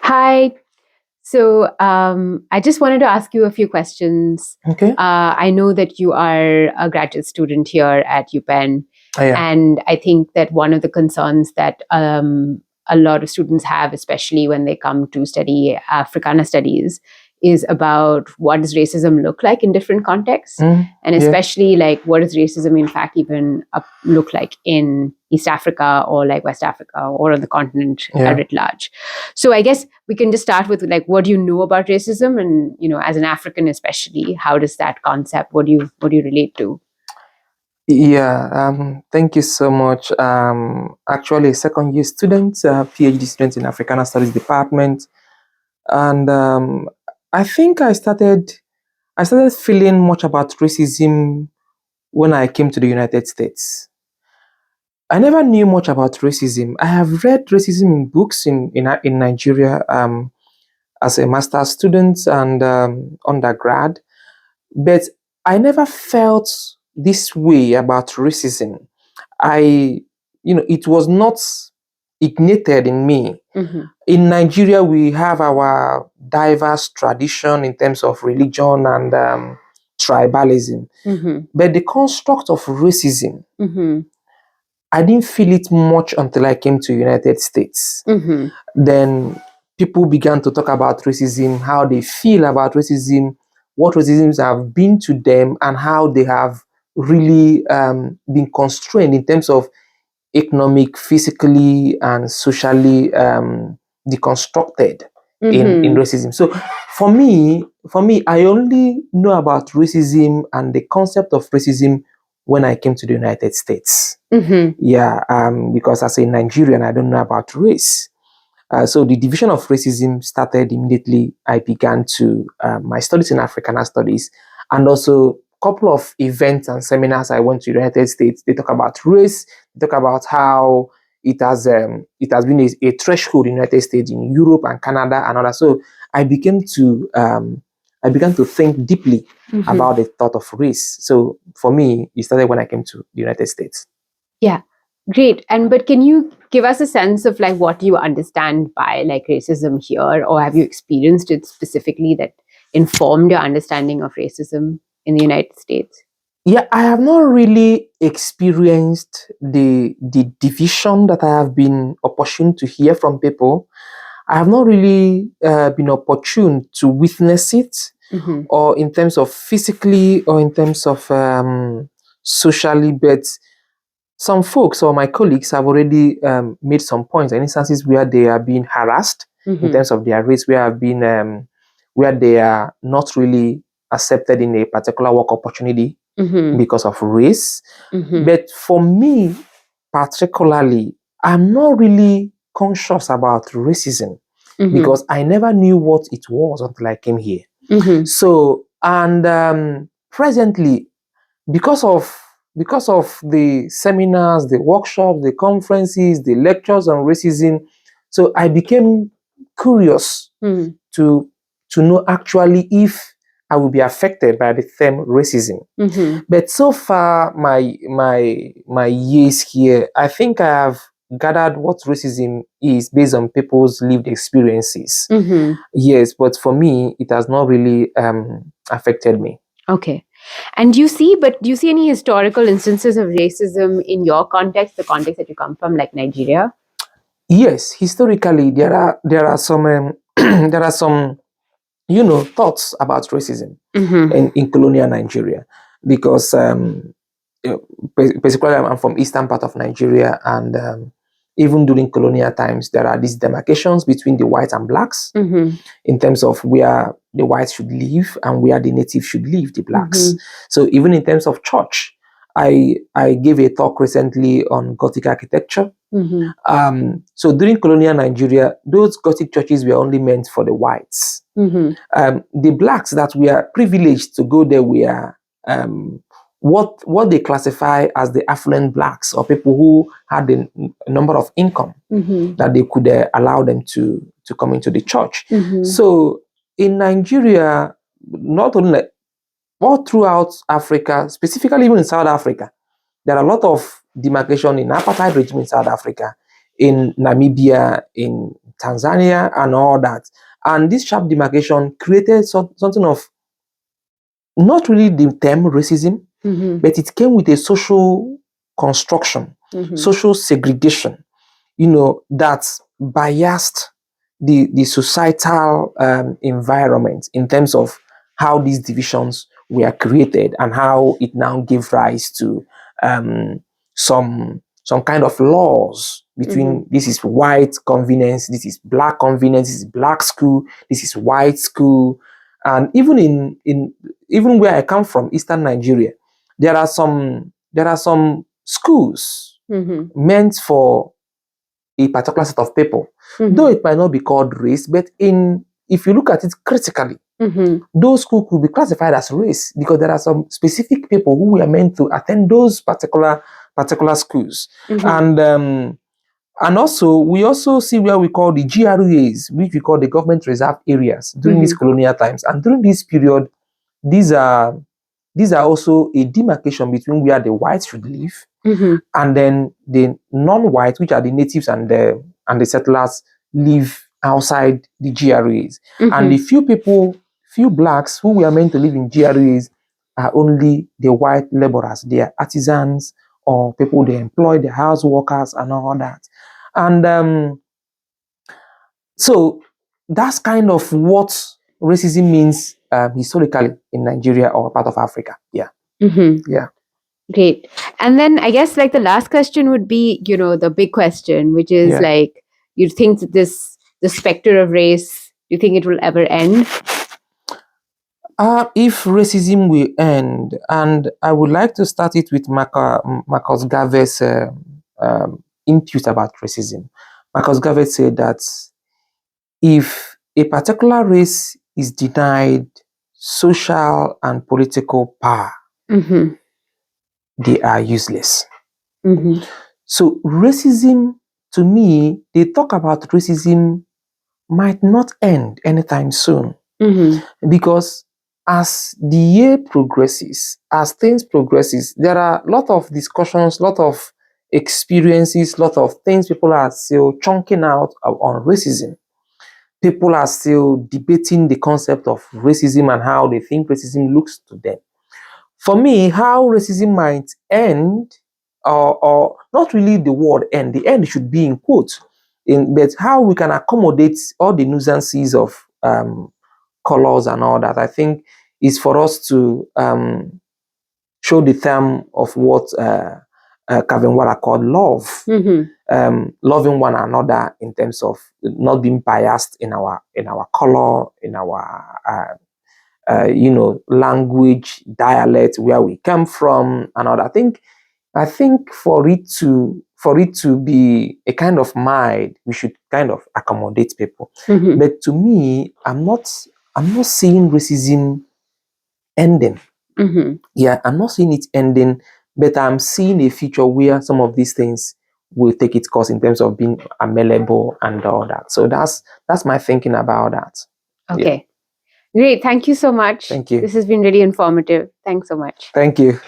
Hi. I just wanted to ask you a few questions. Okay. I know that you are a graduate student here at UPenn, Yeah. and I think that one of the concerns that a lot of students have, especially when they come to study Africana studies, is about what does racism look like in different contexts, and Yeah. especially like what does racism in fact even look like in East Africa or like West Africa or on the continent Yeah. writ large. So I guess we can just start with like what do you know about racism, and as an African especially, how does that concept, what do you relate to? Yeah. Thank you so much. Actually, a second year student, PhD student in Africana Studies department, and I think I started feeling much about racism when I came to the United States. I never knew much about racism. I have read racism in books in Nigeria as a master's student and undergrad. But I never felt this way about racism. It was not ignited in me. Mm-hmm. In Nigeria, we have our diverse tradition in terms of religion and tribalism. Mm-hmm. But the construct of racism, Mm-hmm. I didn't feel it much until I came to United States. Mm-hmm. Then people began to talk about racism, how they feel about racism, what racisms have been to them, and how they have really been constrained in terms of economic, physically, and socially deconstructed in Mm-hmm. racism. So for me, I only know about racism and the concept of racism when I came to the United States. Mm-hmm. Yeah, because as a Nigerian, I don't know about race. So the division of racism started immediately. I began to my studies in Africana studies, and also a couple of events and seminars I went to the United States. They talk about race. They talk about how it has been a threshold in the United States, in Europe and Canada and other. So I began to I began to think deeply Mm-hmm. about the thought of race. So for me, it started when I came to the United States. Yeah, great. But can you give us a sense of like what you understand by like racism here, or have you experienced it specifically that informed your understanding of racism in the United States? Yeah, I have not really experienced the division that I have been opportune to hear from people. I have not really been opportune to witness it, Mm-hmm. or in terms of physically, or in terms of socially. But some folks or my colleagues have already made some points and instances where they are being harassed in Mm-hmm. terms of their race, where they are not really accepted in a particular work opportunity Mm-hmm. because of race. Mm-hmm. But for me, particularly, I'm not really conscious about racism Mm-hmm. because I never knew what it was until I came here. Mm-hmm. So, and presently, because of the seminars, the workshops, the conferences, the lectures on racism, so I became curious Mm-hmm. to know actually if I will be affected by the term racism. Mm-hmm. But so far, my years here, I think I have gathered what racism is based on people's lived experiences. Mm-hmm. Yes, but for me, it has not really affected me. Okay. But do you see any historical instances of racism in your context, the context that you come from, like Nigeria? Yes, historically, there are some there are some thoughts about racism Mm-hmm. in colonial Nigeria, because basically I'm from eastern part of Nigeria, and even during colonial times, there are these demarcations between the whites and blacks Mm-hmm. in terms of where the whites should live and where the natives should live, the blacks. Mm-hmm. So even in terms of church, I gave a talk recently on Gothic architecture. Mm-hmm. So during colonial Nigeria, those Gothic churches were only meant for the whites. Mm-hmm. The blacks that were privileged to go there were what they classify as the affluent blacks, or people who had a number of income Mm-hmm. that they could allow them to come into the church. Mm-hmm. So in Nigeria, not only all throughout Africa, specifically even in South Africa, there are a lot of demarcation in apartheid regime in South Africa. in Namibia, in Tanzania, and all that. And this sharp demarcation created something of not really the term racism, but it came with a social construction, social segregation, that biased the societal environment in terms of how these divisions were created and how it now gave rise to some kind of laws between this is white convenience, this is black convenience, this is black school, this is white school. And even even where I come from, Eastern Nigeria, there are some schools meant for a particular set of people. Though it might not be called race, but if you look at it critically, those schools could be classified as race because there are some specific people who were meant to attend those particular schools. And also, we also see where we call the GRAs, which we call the government reserved areas during these colonial times. And during this period, these are also a demarcation between where the whites should live and then the non-whites, which are the natives and the settlers, live outside the GRAs. And the few blacks who were meant to live in GRAs are only the white laborers. They are artisans or people they employ, the house workers and all that. And so that's kind of what racism means historically in Nigeria or part of Africa. Yeah. Yeah. Great. And then I guess like the last question would be, the big question, which is like, you think that the specter of race, do you think it will ever end? If racism will end, and I would like to start it with Marcus Garvey's input about racism. Marcus Garvey said that if a particular race is denied social and political power, they are useless. So racism, to me, they talk about racism might not end anytime soon. Because as the year progresses, as things progresses, there are a lot of discussions, a lot of experiences, a lot of things people are still chunking out on racism. People are still debating the concept of racism and how they think racism looks to them. For me, how racism might end, or not really the word end, the end should be in quotes, but how we can accommodate all the nuances of colors and all that, I think is for us to show the term of what Kevin Waller called love. Loving one another in terms of not being biased in our color, in our language, dialect, where we come from, and all that. I think for it to be a kind of mind, we should kind of accommodate people. But to me, I'm not seeing racism ending. Yeah, I'm not seeing it ending, but I'm seeing a future where some of these things will take its course in terms of being amenable and all that. So that's my thinking about that. Okay. Yeah. Great. Thank you so much. Thank you. This has been really informative. Thanks so much. Thank you.